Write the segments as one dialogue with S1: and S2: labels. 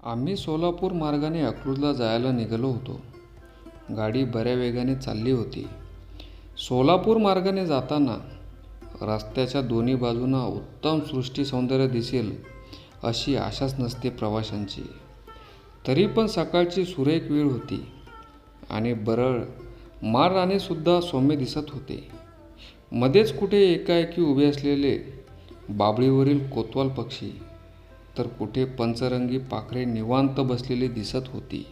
S1: आम्ही सोलापूर मार्गाने अकलूजला जायला निघालो होतो. गाडी बऱ्या वेगाने चालली होती. सोलापूर मार्गाने जाताना रस्त्याच्या दोन्ही बाजूंना उत्तम सृष्टी सौंदर्य दिसेल अशी आशाच नसते प्रवाशांची. तरी पण सकाळची सुरेख वेळ होती आणि बरळ माळरानेसुद्धा सौम्य दिसत होते. मध्येच कुठे एकाएकी उभे असलेले बाभळीवरील कोतवाल पक्षी, तर कुठे पंचरंगी पाखरे निवांत बसलेली दिसत होती.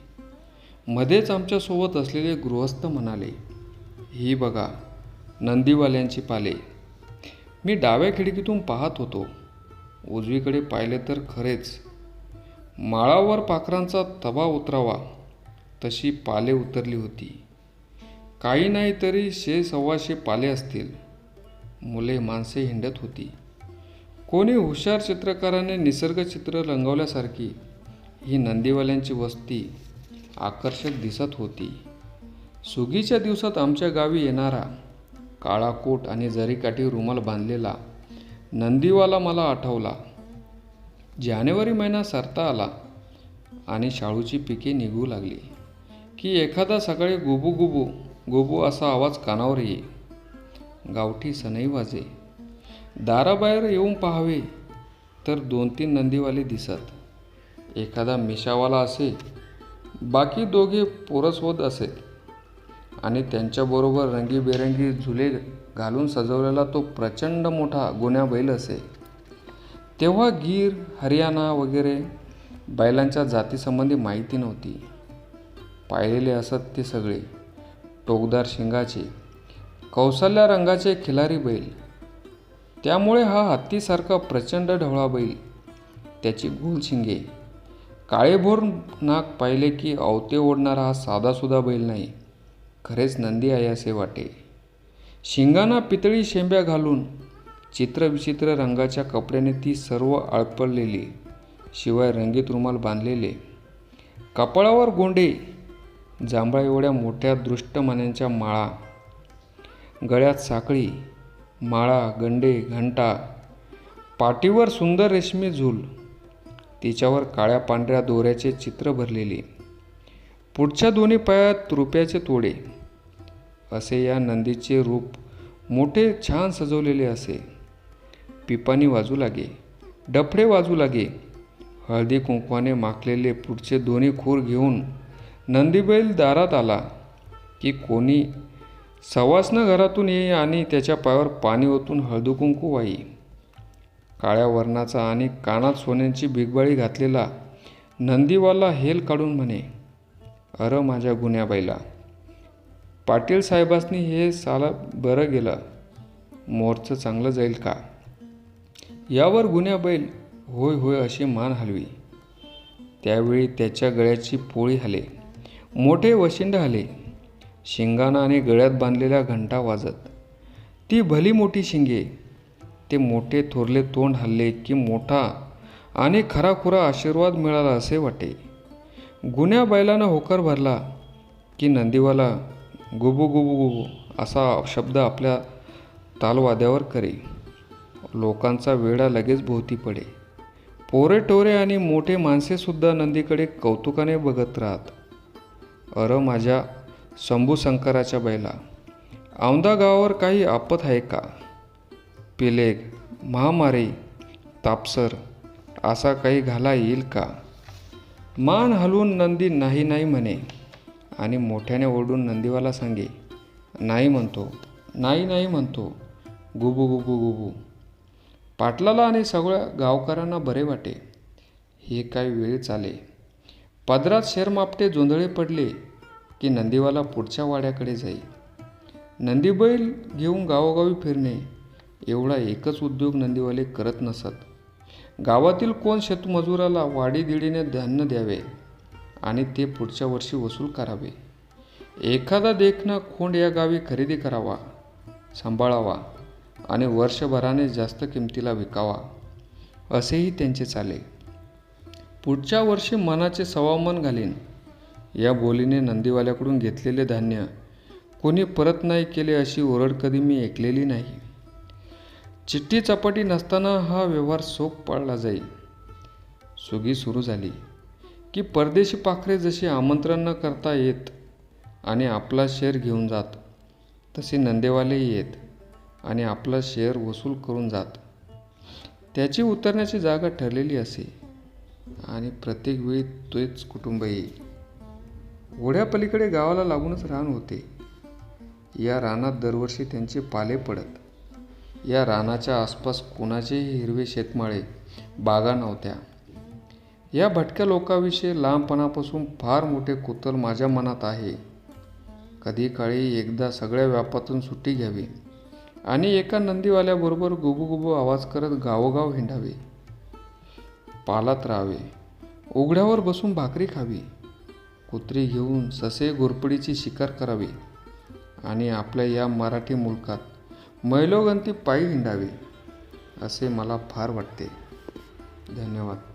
S1: मध्येच आमच्यासोबत असलेले गृहस्थ म्हणाले, ही बघा नंदीवाल्यांची पाले. मी डाव्या खिडकीतून पाहत होतो. उजवीकडे पाहिले तर खरेच माळावर पाखरांचा तबा उतरावा तशी पाले उतरली होती. काही नाही तरी 100-125 पाले असतील. मुले माणसे हिंडत होती. कोणी हुशार चित्रकाराने निसर्गचित्र रंगवल्यासारखी ही नंदीवाल्यांची वस्ती आकर्षक दिसत होती. सुगीच्या दिवसात आमच्या गावी येणारा काळा कोट आणि जरीकाठी रुमाल बांधलेला नंदीवाला मला आठवला. जानेवारी महिना सरता आला आणि शाळूची पिके निघू लागली की एखादा सकाळी गुबू गुबू गुबू असा आवाज कानावर येई. गावठी सनई वाजे. दाराबाहेर येऊन पाहावे तर 2-3 नंदीवाले दिसत. एखादा मिशावाला असे, बाकी दोघे पोरसवत असे आणि त्यांच्याबरोबर रंगीबेरंगी झुले घालून सजवलेला तो प्रचंड मोठा गुण्या बैल असे. तेव्हा गीर, हरियाणा वगैरे बैलांच्या जातीसंबंधी माहिती नव्हती. पाहिलेले असत ते सगळे टोकदार शिंगाचे, कौशल्या रंगाचे खिलारी बैल. त्यामुळे हा हत्तीसारखा प्रचंड ढवळा बैल, त्याची गोल शिंगे, काळेभोर नाक पाहिले की अवते ओढणारा हा साधासुधा बैल नाही, खरेच नंदी आहे असे वाटे. शिंगांना पितळी शेंब्या घालून चित्रविचित्र रंगाच्या कपड्याने ती सर्व आळपळलेली, शिवाय रंगीत रुमाल बांधलेले, कपाळावर गोंडे, जांभळा एवढ्या मोठ्या दृष्टमण्यांच्या माळा, गळ्यात साखळी, माळा, गंडे, घंटा, पाठीवर सुंदर रेशमी झूल, तिच्यावर काळ्या पांढऱ्या दोऱ्याचे चित्र भरलेले, पुढच्या दोन्ही पायात रुपयाचे तोडे, असे या नंदीचे रूप मोठे छान सजवलेले असे. पिपाणी वाजू लागे, डफडे वाजू लागे. हळदी कुंकवाने माखलेले पुढचे दोन्ही खूर घेऊन नंदीबैल दारात आला की कोणी सवासनं घरातून येई आणि त्याच्या पायावर पाणी ओतून हळदीकुंकू वाई. काळ्या वर्णाचा आणि कानात सोन्यांची बिगबाळी घातलेला नंदीवाला हेल काढून म्हणे, अरे माझ्या गुण्या बैला, पाटील साहेबांनी हे साला बरं गेलं, मोरचं चांगलं जाईल का. यावर गुण्या बैल होय होय अशी मान हलवी. त्यावेळी त्याच्या गळ्याची पोळी हले, मोठे वशिंड हले, शिंगांना आणि गळ्यात बांधलेल्या घंटा वाजत. ती भली मोठी शिंगे, ते मोठे थोरले तोंड हल्ले की मोठा आणि खराखुरा आशीर्वाद मिळाला असे वाटे. गुण्या बैलानं होकार भरला की नंदीवाला गुबू गुबू गुबू असा शब्द आपल्या तालवाद्यावर करे. लोकांचा वेढा लगेच भोवती पडे. पोरे टोरे आणि मोठे माणसेसुद्धा नंदीकडे कौतुकाने बघत राहत. अरे माझ्या शंभूशंकराच्या बैला, औंधा गावावर काही आपत आहे का. प्लेग, महामारी, तापसर असा काही घाला येईल का. मान हलवून नंदी नाही नाही म्हणे आणि मोठ्याने ओरडून नंदीवाला सांगे, नाही म्हणतो, नाही नाही म्हणतो, गुबू गुबू गुबू. पाटलाला आणि सगळ्या गावकऱ्यांना बरे वाटे. हे काय वेळ चाले. पदरात शेरमापटे जोंधळे पडले की नंदीवाला पुढच्या वाड्याकडे जाई. नंदीबैल घेऊन गावोगावी फिरणे एवढा एकच उद्योग नंदीवाले करत नसत. गावातील कोण शेतमजुराला वाडीदिडीने धान्य द्यावे आणि ते पुढच्या वर्षी वसूल करावे. एखादा देखणा खोंड या गावी खरेदी करावा, सांभाळावा आणि वर्षभराने जास्त किमतीला विकावा, असेही त्यांचे चाले. पुढच्या वर्षी मनाचे सवामन घालीन या बोलीने नंदीवाल्याकडून घेतलेले धान्य कोणी परत नाही केले अशी ओरड कधी मी ऐकलेली नाही. चिठ्ठी चपाटी नसताना हा व्यवहार सोप पाळला जाई. सुगी सुरू झाली की परदेशी पाखरे जशी आमंत्रण न करता येत आणि आपला शेर घेऊन जात, तसे नंदेवालेही येत आणि आपला शेर वसूल करून जात. त्याची उतरण्याची जागा ठरलेली असे आणि प्रत्येक वेळी तेच कुटुंब येई. ओढ्यापलीकडे गावाला लागूनच रान होते. या रानात दरवर्षी त्यांचे पाले पडत. या रानाच्या आसपास कोणाचेही हिरवे शेतमाळे, बागा नव्हत्या. या भटक्या लोकांविषयी लहानपणापासून फार मोठे कुतूहल माझ्या मनात आहे. कधी काळी एकदा सगळ्या व्यापातून सुट्टी घ्यावी आणि एका नंदीवाल्याबरोबर गुबुगुबू आवाज करत गावोगाव हिंडावे, पालात राहावे, उघड्यावर बसून भाकरी खावी, कुत्री घेऊन ससे घोरपडीची शिकार करावी आणि आपल्या या मराठी मुलखात मैलोगंती पायी हिंडावे, असे मला फार वाटते. धन्यवाद.